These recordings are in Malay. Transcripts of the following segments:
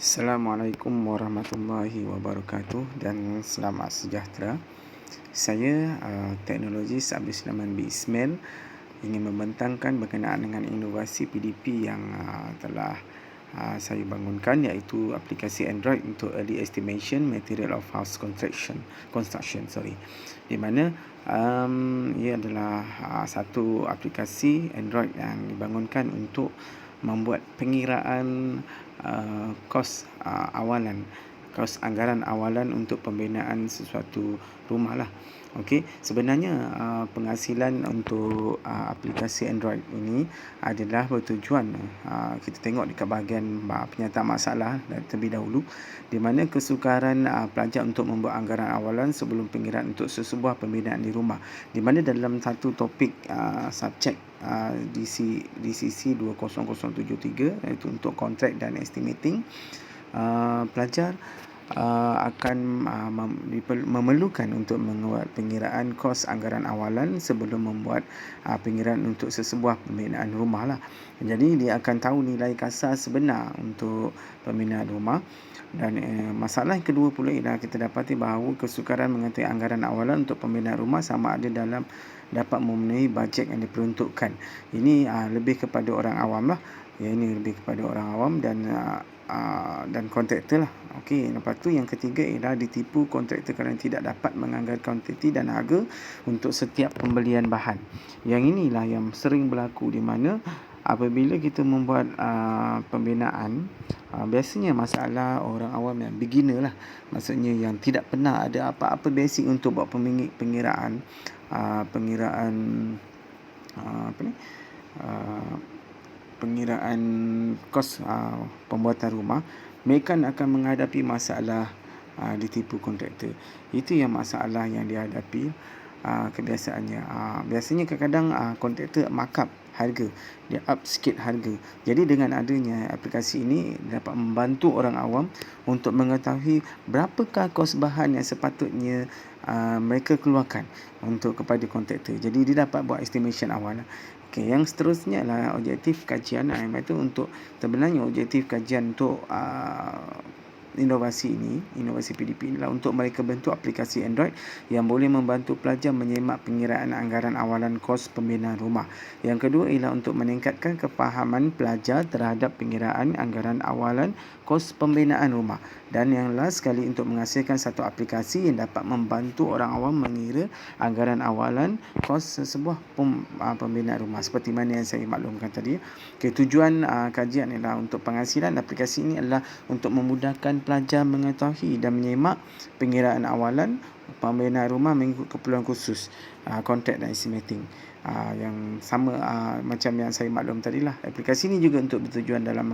Assalamualaikum warahmatullahi wabarakatuh dan selamat sejahtera. Saya teknologis Abdul Sulaiman bin Ismail ingin membentangkan berkenaan dengan inovasi PDP yang telah saya bangunkan, iaitu aplikasi Android untuk Early Estimation Material of House Construction, di mana ia adalah satu aplikasi Android yang dibangunkan untuk membuat pengiraan kos anggaran awalan untuk pembinaan sesuatu rumah lah. Okey, sebenarnya penghasilan untuk aplikasi Android ini adalah bertujuan, kita tengok dekat bahagian penyataan masalah terlebih dahulu, di mana kesukaran pelajar untuk membuat anggaran awalan sebelum pengiraan untuk sesebuah pembinaan di rumah, di mana dalam satu topik subjek DCC 20073, iaitu untuk kontrak dan estimating, pelajar akan memerlukan untuk membuat pengiraan kos anggaran awalan sebelum membuat pengiraan untuk sesebuah pembinaan rumah lah. Jadi dia akan tahu nilai kasar sebenar untuk pembinaan rumah. Dan masalah yang kedua pula ialah kita dapati bahawa kesukaran mengetahui anggaran awalan untuk pembinaan rumah sama ada dapat memenuhi bajet yang diperuntukkan. Ini lebih kepada orang awam lah. Ini lebih kepada orang awam dan kontraktor lah. Okey, lepas tu yang ketiga ialah ditipu kontraktor kerana tidak dapat menganggarkan kuantiti dan harga untuk setiap pembelian bahan. Yang inilah yang sering berlaku, di mana apabila kita membuat pembinaan, biasanya masalah orang awam yang beginner lah, maksudnya yang tidak pernah ada apa-apa basic untuk buat pengiraan kos pembuatan rumah, mereka akan menghadapi masalah ditipu kontraktor. Itu yang masalah yang dihadapi kebiasaannya. Biasanya kadang-kadang kontraktor markup harga, dia up sikit harga. Jadi dengan adanya aplikasi ini dapat membantu orang awam untuk mengetahui berapakah kos bahan yang sepatutnya mereka keluarkan untuk kepada kontraktor. Jadi dia dapat buat estimation awal. Okey, yang seterusnya adalah objektif kajian. Itu untuk sebenarnya objektif kajian untuk inovasi PDP inilah untuk mereka bentuk aplikasi Android yang boleh membantu pelajar menyemak pengiraan anggaran awalan kos pembinaan rumah. Yang kedua ialah untuk meningkatkan kefahaman pelajar terhadap pengiraan anggaran awalan kos pembinaan rumah. Dan yang last sekali, untuk menghasilkan satu aplikasi yang dapat membantu orang awam mengira anggaran awalan kos sesebuah pembinaan rumah, seperti mana yang saya maklumkan tadi. Tujuan kajian ialah untuk penghasilan aplikasi ini adalah untuk memudahkan pelajar mengetahui dan menyemak pengiraan awalan pembinaan rumah mengikut keperluan khusus kontrak dan estimating. Yang sama macam yang saya maklum tadilah. Aplikasi ini juga untuk bertujuan dalam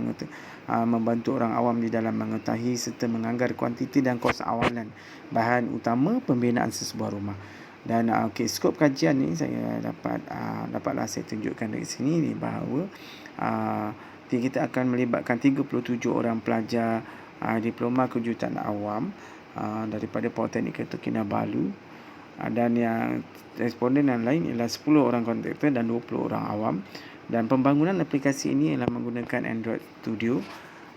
membantu orang awam di dalam mengetahui serta menganggar kuantiti dan kos awalan bahan utama pembinaan sesebuah rumah. Dan skop kajian ni saya dapatlah saya tunjukkan dari sini ni, bahawa kita akan melibatkan 37 orang pelajar diploma kejuruteraan awam daripada Politeknik Ketua Kinabalu, dan yang responden yang lain ialah 10 orang kontraktor dan 20 orang awam. Dan pembangunan aplikasi ini ialah menggunakan Android Studio,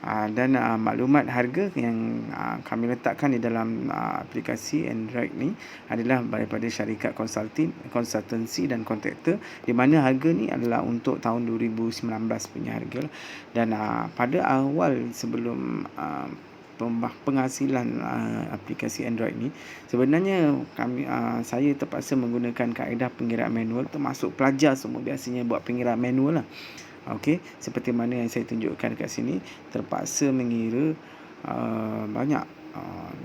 dan maklumat harga yang kami letakkan di dalam aplikasi Android ni adalah daripada syarikat konsultansi dan kontraktor, di mana harga ni adalah untuk tahun 2019 punya harga. Dan pada awal sebelum penghasilan aplikasi Android ni, sebenarnya saya terpaksa menggunakan kaedah pengiraan manual, termasuk pelajar semua biasanya buat pengiraan manual lah. Okey, seperti mana yang saya tunjukkan kat sini, terpaksa mengira banyak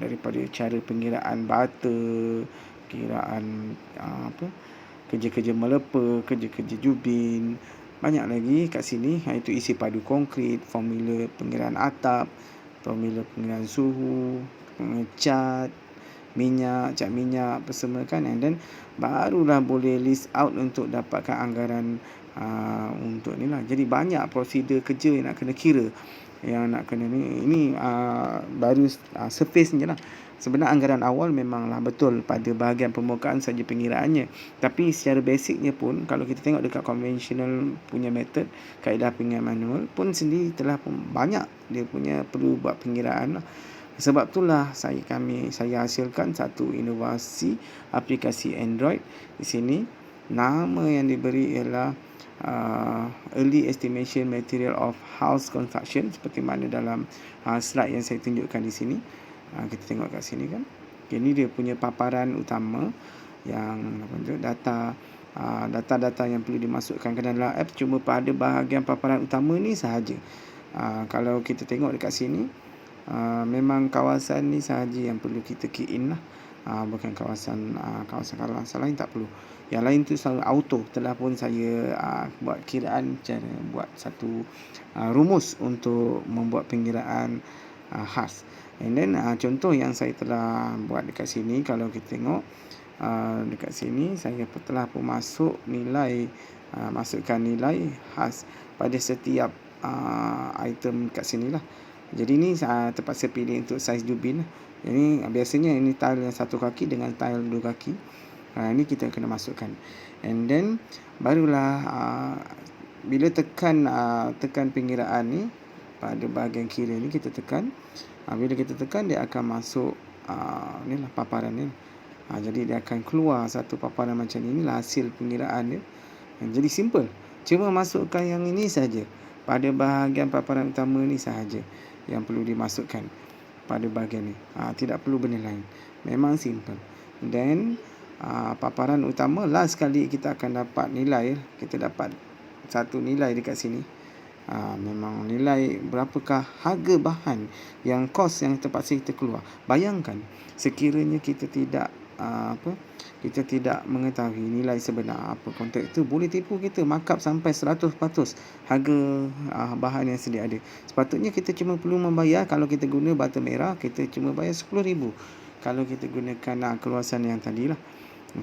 daripada cara pengiraan bata, pengiraan kerja-kerja melepa, kerja-kerja jubin, banyak lagi kat sini, iaitu isi padu konkrit, formula pengiraan atap, formula pengiraan suhu, cat minyak, apa semua kan, and then barulah boleh list out untuk dapatkan anggaran untuk ni lah. Jadi banyak prosedur kerja yang nak kena kira. yang nak kena ni. Ini baru surface je lah. Sebenarnya anggaran awal memanglah betul pada bahagian permukaan saja pengiraannya. Tapi secara basicnya pun, kalau kita tengok dekat conventional punya method, kaedah pengiraan manual pun sendiri telah pun banyak dia punya perlu buat pengiraan lah. Sebab itulah saya hasilkan satu inovasi aplikasi Android di sini. Nama yang diberi ialah Early Estimation Material of House Construction, seperti mana dalam slide yang saya tunjukkan di sini. Kita tengok kat sini kan. Ini dia punya paparan utama yang data yang perlu dimasukkan ke dalam app cuma pada bahagian paparan utama ni sahaja. Kalau kita tengok dekat sini, memang kawasan ni sahaja yang perlu kita key in lah. Bukan kawasan lain tak perlu. Yang lain tu selalu auto. Telah pun saya buat kiraan cara buat satu rumus untuk membuat pengiraan khas. And then contoh yang saya telah buat dekat sini, kalau kita tengok dekat sini, saya telah pun masukkan nilai khas pada setiap item kat sini lah. Jadi ni terpaksa pilih untuk saiz jubin. Ini biasanya ini tile yang satu kaki dengan tile dua kaki. Ini kita kena masukkan. And then barulah bila tekan pengiraan ni pada bahagian kiri ni, kita tekan. Bila kita tekan, dia akan masuk ni lah paparan ni. Jadi dia akan keluar satu paparan macam ni. Inilah hasil pengiraan dia. Jadi simple. Cuma masukkan yang ini saja. Pada bahagian paparan utama ni sahaja yang perlu dimasukkan pada bahagian ni. Tidak perlu benda lain. Memang simple. Then paparan utama, last sekali kita akan dapat nilai. Kita dapat satu nilai dekat sini. Memang nilai berapakah harga bahan yang kos yang terpaksa kita keluar. Bayangkan sekiranya kita tidak mengetahui nilai sebenar apa kontraktor boleh tipu kita, markup sampai 100% harga bahan yang sedia ada. Sepatutnya kita cuma perlu membayar, kalau kita guna bata merah kita cuma bayar 10,000 kalau kita gunakan keluasan yang tadilah.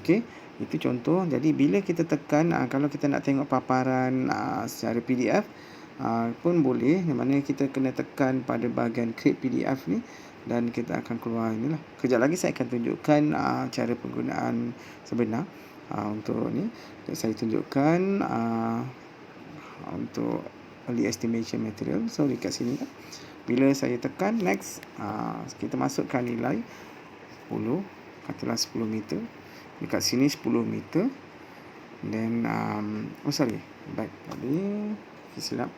Okey, itu contoh. Jadi bila kita tekan, kalau kita nak tengok paparan secara PDF pun boleh. Yang mana kita kena tekan pada bahagian create PDF ni dan kita akan keluar inilah. Kejap lagi saya akan tunjukkan cara penggunaan sebenar untuk ni. Saya tunjukkan untuk early estimation material. So dekat sini kan, bila saya tekan next, kita masukkan nilai 10, katalah 10 meter. Dekat sini 10 meter. Then baik tadi silap.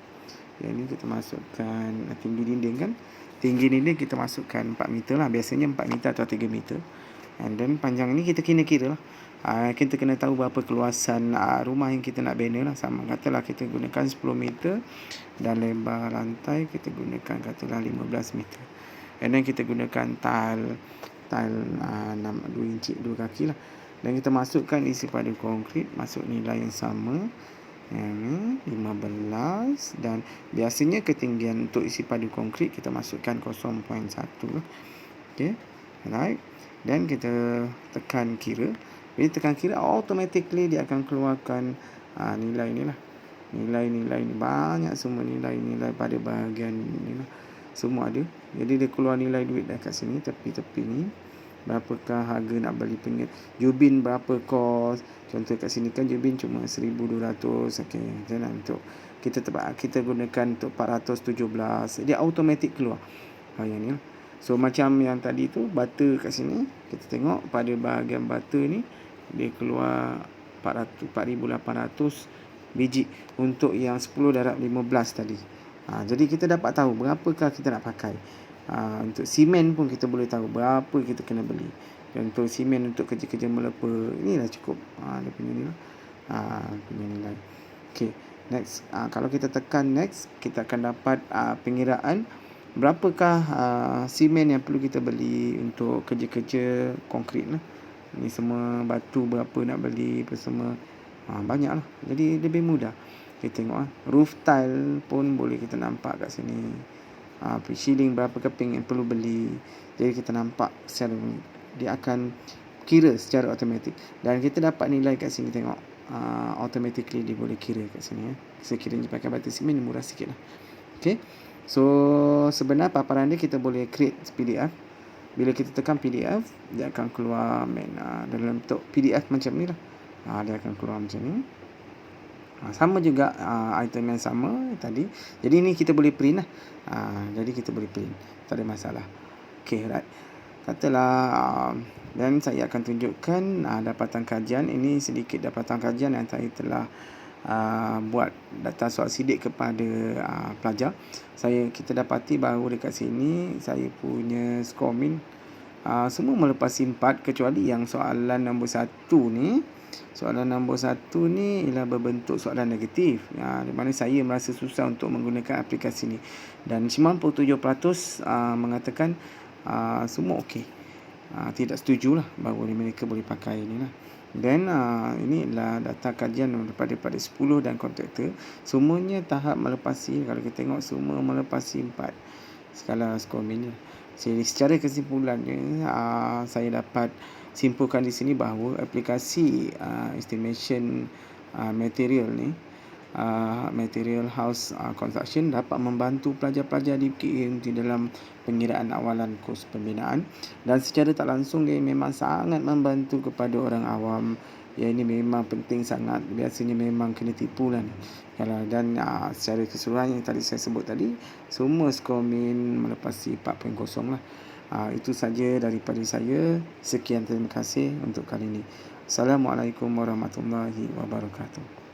Yang ni kita masukkan tinggi dinding kan. Tinggi dinding kita masukkan 4 meter lah. Biasanya 4 meter atau 3 meter. And then panjang ni kita kira lah. Kita kena tahu berapa keluasan rumah yang kita nak bina lah. Sama katalah kita gunakan 10 meter. Dan lebar lantai kita gunakan katalah 15 meter. And then kita gunakan tile 2 inci 2 kaki lah. Dan kita masukkan isi padu konkrit. Masuk nilai yang sama. Yang ni 15. Dan biasanya ketinggian untuk isi padu konkrit kita masukkan 0.1 lah. Okay, right. Dan kita tekan kira. Bila tekan kira, automatically dia akan keluarkan nilai ni lah. Nilai-nilai ni banyak, semua nilai-nilai pada bahagian ni lah. Semua ada. Jadi dia keluar nilai duit dekat sini, tepi-tepi ni. Berapakah harga nak beli jubin, berapa kos. Contoh kat sini kan jubin cuma 1,200. Okey, jangan untuk kita gunakan untuk 417. Dia automatic keluar yang ni lah. So macam yang tadi tu, bata kat sini, kita tengok pada bahagian bata ni dia keluar 4,800 biji untuk yang 10/15 tadi. Jadi kita dapat tahu berapakah kita nak pakai. Untuk simen pun kita boleh tahu berapa kita kena beli. Untuk simen untuk kerja-kerja melepa, inilah cukup dia punya ni lah. Punya nilai. Okey, next. Kalau kita tekan next, kita akan dapat pengiraan berapakah simen yang perlu kita beli untuk kerja-kerja konkrit lah. Ni semua batu berapa nak beli, apa semua. Banyak lah. Jadi lebih mudah. Kita tengok roof tile pun boleh kita nampak kat sini. Ceiling berapa keping yang perlu beli. Jadi kita nampak secara dia akan kira secara automatik. Dan kita dapat nilai kat sini, tengok. Automatically dia boleh kira kat sini. Sekiranya pakai batu simen murah sikit lah. Okay. So sebenarnya paparan dia kita boleh create PDF. Bila kita tekan PDF, dia akan keluar dalam bentuk PDF macam ni lah. Dia akan keluar macam ni. Sama juga item yang sama tadi. Jadi ni kita boleh print lah. Jadi kita boleh print, tak ada masalah. Okay, right. Katalah dan saya akan tunjukkan dapatan kajian. Ini sedikit dapatan kajian yang saya telah buat data soal sidik kepada pelajar. Kita dapati bahawa dekat sini saya punya skor min semua melepasi 4 kecuali yang soalan nombor 1 ni. Soalan nombor 1 ni ialah berbentuk soalan negatif. Di mana saya merasa susah untuk menggunakan aplikasi ni. Dan 97% mengatakan semua okey. Tidak setuju lah bahawa mereka boleh pakai ni lah. Dan ini adalah data kajian daripada 10 dan kontraktor. Semuanya tahap melepasi. Kalau kita tengok semua melepasi 4 skala skor min. Jadi secara kesimpulannya saya dapat simpulkan di sini bahawa aplikasi estimation material ni, material house construction dapat membantu pelajar-pelajar di UKM di dalam pengiraan awalan kos pembinaan, dan secara tak langsung dia memang sangat membantu kepada orang awam. Ya, ini memang penting sangat. Biasanya memang kena tipu lah ni. Dan secara keseluruhan yang tadi saya sebut tadi, semua skor min melepasi 4.0 lah. Itu saja daripada saya. Sekian, terima kasih untuk kali ini. Assalamualaikum warahmatullahi wabarakatuh.